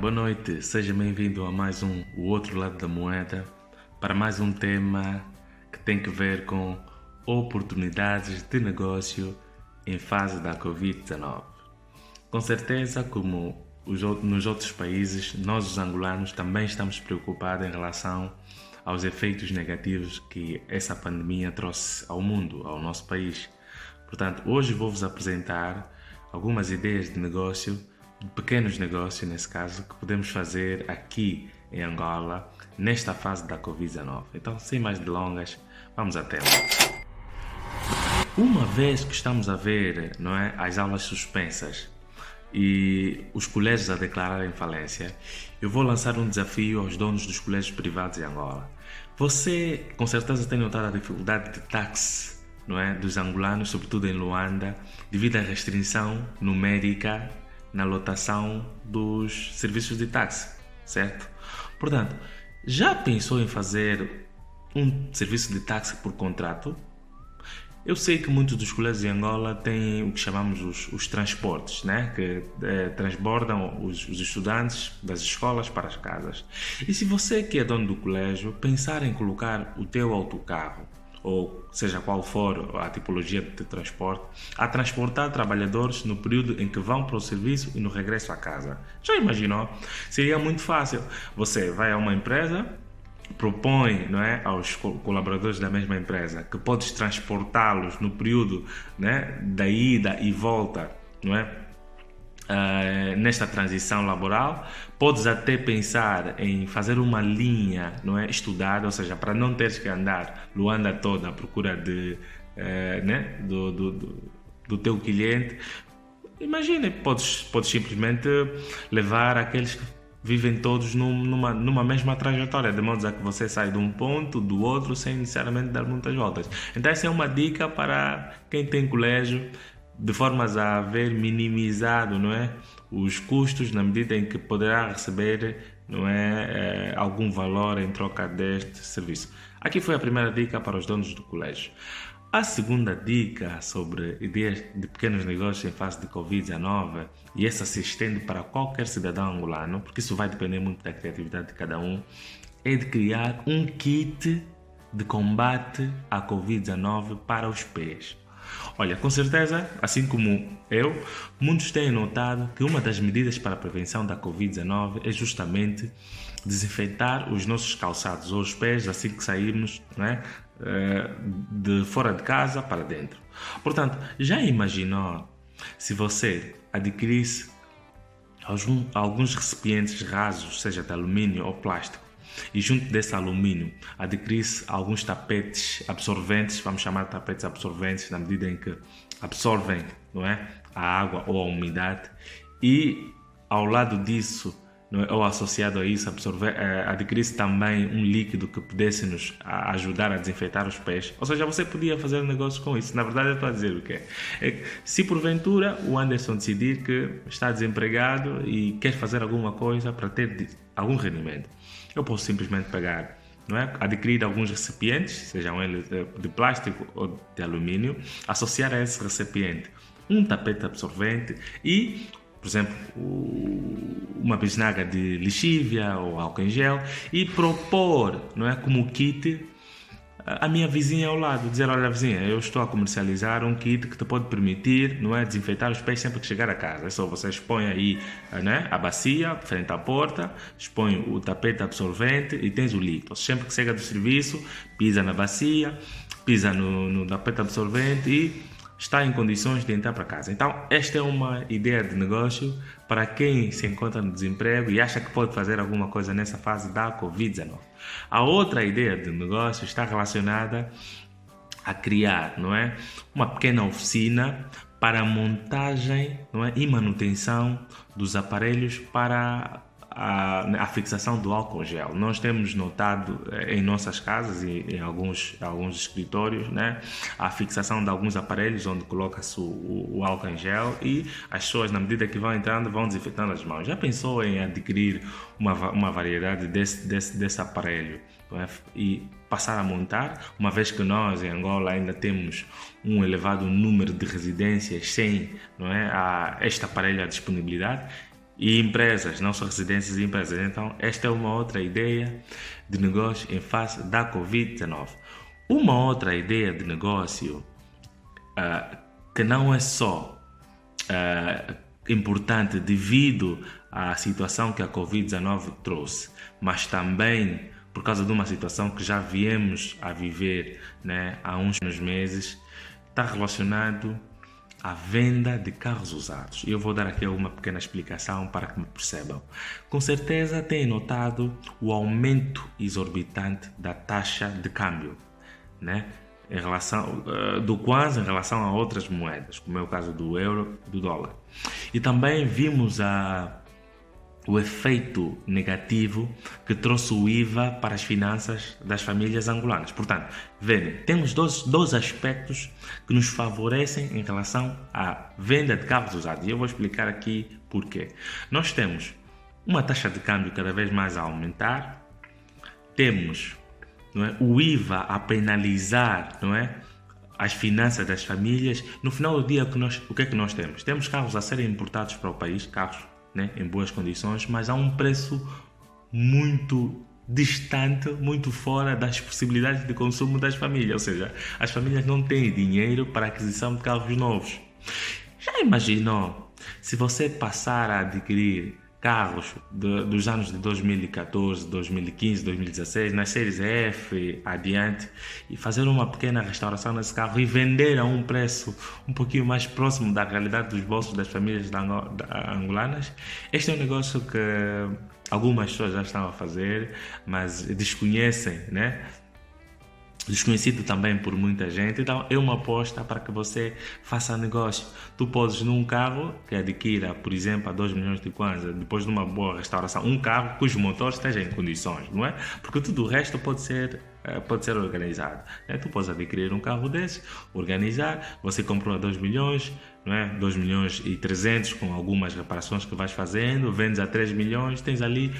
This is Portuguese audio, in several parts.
boa noite. Seja bem-vindo a mais O Outro Lado da Moeda, para mais um tema que tem que ver com oportunidades de negócio em fase da Covid-19. Com certeza, como nos outros países, nós os angolanos também estamos preocupados em relação aos efeitos negativos que essa pandemia trouxe ao mundo, ao nosso país. Portanto, hoje vou-vos apresentar algumas ideias de negócio, de pequenos negócios nesse caso, que podemos fazer aqui em Angola, nesta fase da Covid-19. Então, sem mais delongas, vamos a tema. Uma vez que estamos a ver, as aulas suspensas e os colégios a declararem falência, eu vou lançar um desafio aos donos dos colégios privados em Angola. Você, com certeza, tem notado a dificuldade de táxi, dos angolanos, sobretudo em Luanda, devido à restrição numérica na lotação dos serviços de táxi, certo? Portanto, já pensou em fazer um serviço de táxi por contrato? Eu sei que muitos dos colégios em Angola têm o que chamamos os transportes, que transbordam os estudantes das escolas para as casas. E se você que é dono do colégio pensar em colocar o teu autocarro, ou seja qual for a tipologia de transporte, a transportar trabalhadores no período em que vão para o serviço e no regresso à casa. Já imaginou? Seria muito fácil. Você vai a uma empresa, propõe aos colaboradores da mesma empresa que podes transportá-los no período da ida e volta, nesta transição laboral. Podes até pensar em fazer uma linha estudada, ou seja, para não teres que andar Luanda toda à procura do teu cliente. Imagina, podes simplesmente levar aqueles que vivem todos numa mesma trajetória, de modo a que você sai de um ponto, do outro, sem necessariamente dar muitas voltas. Então essa é uma dica para quem tem colégio, de formas a ver minimizado os custos, na medida em que poderá receber algum valor em troca deste serviço. Aqui foi a primeira dica para os donos do colégio. A segunda dica sobre ideias de pequenos negócios em fase de Covid-19, e essa se estende para qualquer cidadão angolano, porque isso vai depender muito da criatividade de cada um, é de criar um kit de combate à Covid-19 para os pés. Olha, com certeza, assim como eu, muitos têm notado que uma das medidas para a prevenção da Covid-19 é justamente desinfetar os nossos calçados ou os pés assim que sairmos de fora de casa para dentro. Portanto, já imaginou se você adquirisse alguns recipientes rasos, seja de alumínio ou plástico, e junto desse alumínio adquirisse alguns tapetes absorventes, vamos chamar de tapetes absorventes, na medida em que absorvem a água ou a umidade, e ao lado disso, ou associado a isso, adquirisse também um líquido que pudesse nos ajudar a desinfetar os pés. Ou seja, você podia fazer um negócio com isso. Na verdade, eu estou a dizer o quê? Se porventura o Anderson decidir que está desempregado e quer fazer alguma coisa para ter algum rendimento, eu posso simplesmente pegar, adquirir alguns recipientes, sejam eles de plástico ou de alumínio, associar a esse recipiente um tapete absorvente e, por exemplo, uma bisnaga de lixívia ou álcool em gel, e propor como kit a minha vizinha ao lado, dizer: olha, vizinha, eu estou a comercializar um kit que te pode permitir desinfetar os pés sempre que chegar a casa. É só você expõe aí a bacia frente à porta, expõe o tapete absorvente e tens o líquido. Sempre que chega do serviço, pisa na bacia, pisa no tapete absorvente e está em condições de entrar para casa. Então, esta é uma ideia de negócio para quem se encontra no desemprego e acha que pode fazer alguma coisa nessa fase da Covid-19. A outra ideia de negócio está relacionada a criar uma pequena oficina para a montagem e manutenção dos aparelhos para a fixação do álcool gel. Nós temos notado em nossas casas e em alguns escritórios a fixação de alguns aparelhos onde coloca-se o álcool em gel e as pessoas, na medida que vão entrando, vão desinfetando as mãos. Já pensou em adquirir uma variedade desse aparelho e passar a montar, uma vez que nós em Angola ainda temos um elevado número de residências sem este aparelho à disponibilidade? e empresas, não só residências e empresas. Então, esta é uma outra ideia de negócio em face da Covid-19. Uma outra ideia de negócio que não é só importante devido à situação que a Covid-19 trouxe, mas também por causa de uma situação que já viemos a viver, né, há uns meses, está relacionado à venda de carros usados. Eu vou dar aqui uma pequena explicação para que me percebam. Com certeza têm notado o aumento exorbitante da taxa de câmbio, né? Em relação do Kwanza em relação a outras moedas, como é o caso do euro e do dólar. E também vimos o efeito negativo que trouxe o IVA para as finanças das famílias angolanas. Portanto, veem, temos dois aspectos que nos favorecem em relação à venda de carros usados. E eu vou explicar aqui porquê. Nós temos uma taxa de câmbio cada vez mais a aumentar, temos, não é, o IVA a penalizar, não é, as finanças das famílias. No final do dia, o que é que nós temos? Temos carros a serem importados para o país, carros, né, em boas condições, mas a um preço muito distante, muito fora das possibilidades de consumo das famílias. Ou seja, as famílias não têm dinheiro para a aquisição de carros novos. Já imaginou se você passar a adquirir carros dos anos de 2014, 2015, 2016, nas séries F adiante, e fazer uma pequena restauração nesse carro e vender a um preço um pouquinho mais próximo da realidade dos bolsos das famílias angolanas? Este é um negócio que algumas pessoas já estão a fazer, mas desconhecem, né? Desconhecido também por muita gente. Então é uma aposta para que você faça negócio. Tu podes num carro que adquira, por exemplo, a 2 milhões de kwanza, depois de uma boa restauração, um carro cujo motor esteja em condições, não é? Porque tudo o resto pode ser organizado, né? Tu podes adquirir um carro desse, organizar, você comprou a 2 milhões, não é? 2 milhões e 300 com algumas reparações que vais fazendo, vendes a 3 milhões, tens ali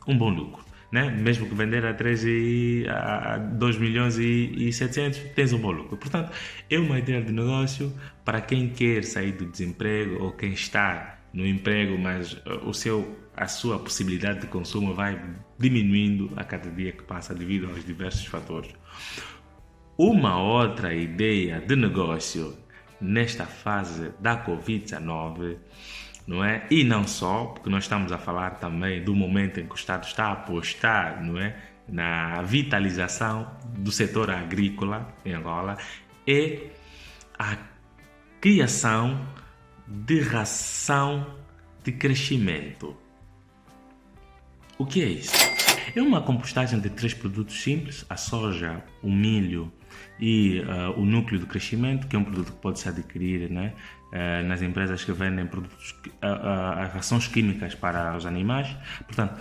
um bom lucro. Né? Mesmo que vender a 2 milhões e 700, tens um bom lucro. Portanto, é uma ideia de negócio para quem quer sair do desemprego ou quem está no emprego, mas a sua possibilidade de consumo vai diminuindo a cada dia que passa devido aos diversos fatores. Uma outra ideia de negócio nesta fase da Covid-19, não é? E não só, porque nós estamos a falar também do momento em que o Estado está a apostar, não é, na vitalização do setor agrícola em Angola, é a criação de ração de crescimento. O que é isso? É uma compostagem de 3 produtos simples: a soja, o milho e o núcleo de crescimento, que é um produto que pode-se adquirir, né, nas empresas que vendem produtos, rações químicas para os animais. Portanto,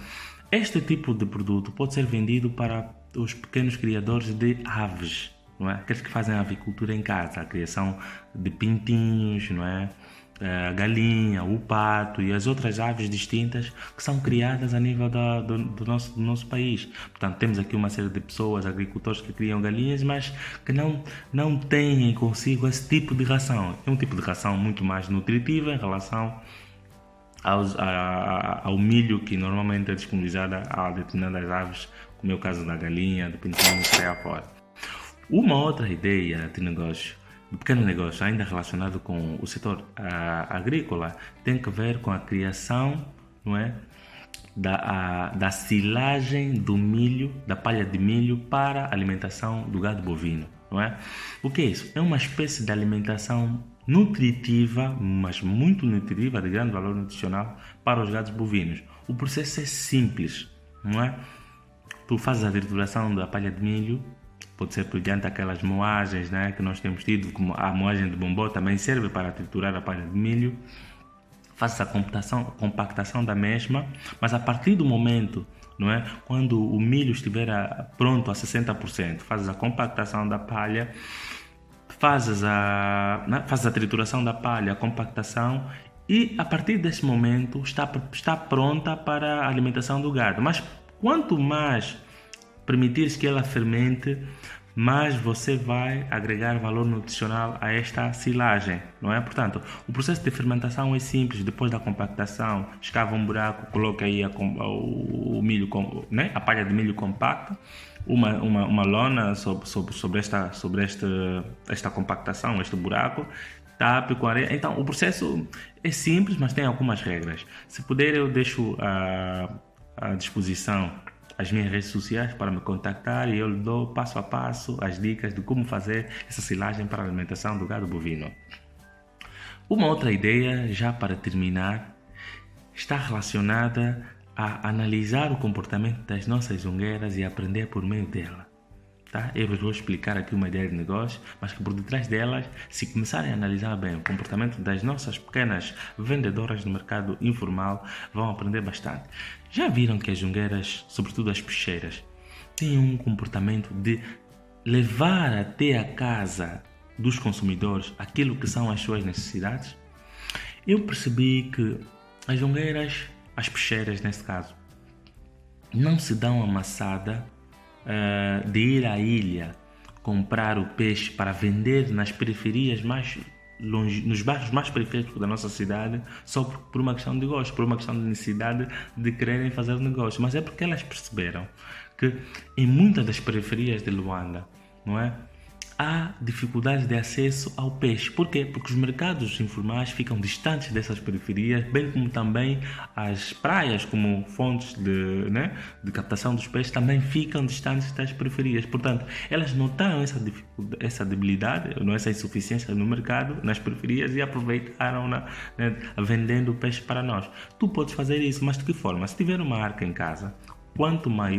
este tipo de produto pode ser vendido para os pequenos criadores de aves, não é? Aqueles que fazem avicultura em casa, a criação de pintinhos, não é? A galinha, o pato e as outras aves distintas que são criadas a nível do nosso país. Portanto, temos aqui uma série de pessoas, agricultores que criam galinhas, mas que não têm consigo esse tipo de ração. É um tipo de ração muito mais nutritiva em relação ao milho que normalmente é disponibilizado a determinadas aves, como é o caso da galinha, do pintinho, por aí fora. Uma outra ideia de negócio, de pequeno negócio, ainda relacionado com o setor agrícola, tem que ver com a criação, não é, da silagem do milho, da palha de milho para a alimentação do gado bovino, não é? O que é isso? É uma espécie de alimentação nutritiva, mas muito nutritiva, de grande valor nutricional para os gados bovinos. O processo é simples, não é? Tu fazes a trituração da palha de milho, pode ser mediante aquelas moagens, né, que nós temos tido, como a moagem de bombó também serve para triturar a palha de milho. Faz a compactação da mesma, mas a partir do momento, não é, quando o milho estiver pronto a 60%, fazes a compactação da palha, fazes a trituração da palha, a compactação, e a partir desse momento está pronta para a alimentação do gado. Mas quanto mais permitires que ela fermente, mas você vai agregar valor nutricional a esta silagem, não é? Portanto, o processo de fermentação é simples. Depois da compactação, escava um buraco, coloca aí o milho, né? A palha de milho compacta, uma lona sobre esta compactação, este buraco, tape com areia. Então, o processo é simples, mas tem algumas regras. Se puder, eu deixo à disposição as minhas redes sociais para me contactar e eu lhe dou passo a passo as dicas de como fazer essa silagem para a alimentação do gado bovino. Uma outra ideia, já para terminar, está relacionada a analisar o comportamento das nossas jungueiras e aprender por meio dela. Tá? Eu vos vou explicar aqui uma ideia de negócio, mas que por detrás delas, se começarem a analisar bem o comportamento das nossas pequenas vendedoras no mercado informal, vão aprender bastante. Já viram que as jungueiras, sobretudo as peixeiras, têm um comportamento de levar até a casa dos consumidores aquilo que são as suas necessidades? Eu percebi que as jungueiras, as peixeiras neste caso, não se dão amassada de ir à ilha comprar o peixe para vender nas periferias mais longe, nos bairros mais periféricos da nossa cidade, só por uma questão de gosto, por uma questão de necessidade de quererem fazer negócio, mas é porque elas perceberam que em muitas das periferias de Luanda, não é, há dificuldade de acesso ao peixe. Por quê? Porque os mercados informais ficam distantes dessas periferias, bem como também as praias, como fontes de captação dos peixes, também ficam distantes das periferias. Portanto, elas notaram essa debilidade, essa insuficiência no mercado, nas periferias, e aproveitaram-na, vendendo o peixe para nós. Tu podes fazer isso, mas de que forma? Se tiver uma arca em casa, quanto mais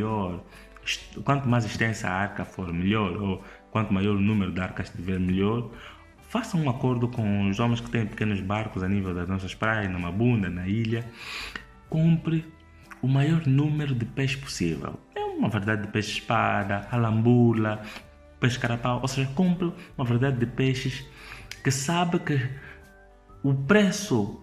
extensa a arca for, melhor, ou quanto maior o número de arcas tiver, melhor. Faça um acordo com os homens que têm pequenos barcos a nível das nossas praias, na Mabunda, na ilha. Compre o maior número de peixes possível. É uma variedade de peixe-espada, alambula, peixe-carapau, ou seja, compre uma variedade de peixes que sabe que o preço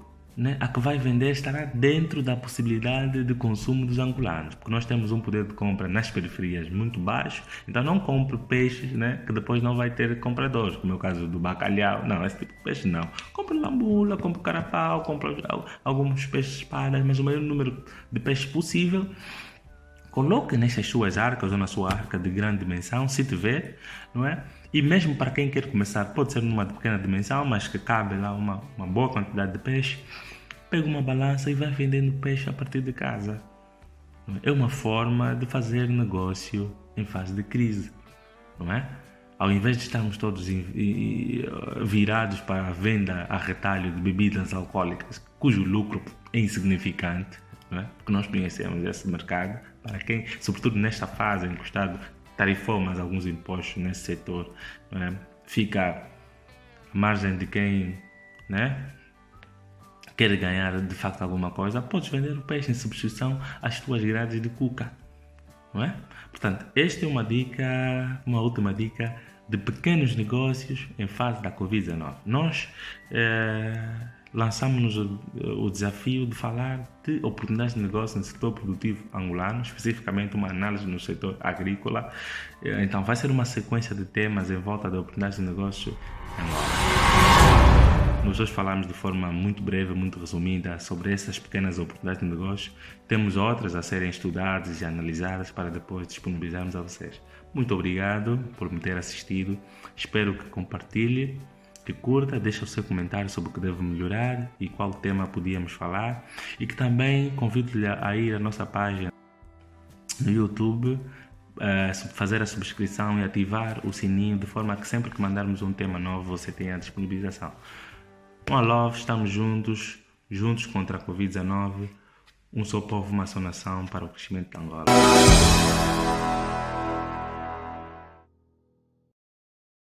a que vai vender estará dentro da possibilidade de consumo dos angolanos, porque nós temos um poder de compra nas periferias muito baixo. Então não compre peixes que depois não vai ter compradores, como é o caso do bacalhau. Não, esse tipo de peixe não. Compre lambula, compre carapau, compre alguns peixes espadas, mas o maior número de peixes possível. Coloque nessas suas arcas ou na sua arca de grande dimensão, se tiver, não é? E mesmo para quem quer começar, pode ser numa pequena dimensão, mas que cabe lá uma boa quantidade de peixe. Pega uma balança e vai vendendo peixe a partir de casa. É uma forma de fazer negócio em fase de crise, não é? Ao invés de estarmos todos virados para a venda a retalho de bebidas alcoólicas, cujo lucro é insignificante, não é? Porque nós conhecemos esse mercado, para quem, sobretudo nesta fase em que o Estado tarifou mais alguns impostos nesse setor, não é? Fica à margem de quem, quer ganhar de facto alguma coisa. Podes vender o peixe em substituição às tuas grades de cuca, não é? Portanto, esta é uma última dica de pequenos negócios em fase da Covid-19. Nós lançamos o desafio de falar de oportunidades de negócio no setor produtivo angolano, especificamente uma análise no setor agrícola. Então vai ser uma sequência de temas em volta de oportunidades de negócio em Angola. Nós hoje falamos de forma muito breve, muito resumida, sobre essas pequenas oportunidades de negócio. Temos outras a serem estudadas e analisadas para depois disponibilizarmos a vocês. Muito obrigado por me ter assistido. Espero que compartilhe, que curta, deixe o seu comentário sobre o que deve melhorar e qual tema podíamos falar. E que também convido-lhe a ir à nossa página no YouTube, fazer a subscrição e ativar o sininho, de forma que sempre que mandarmos um tema novo você tenha a disponibilização. One Love, estamos juntos contra a Covid-19. Um só povo, uma só nação para o crescimento de Angola.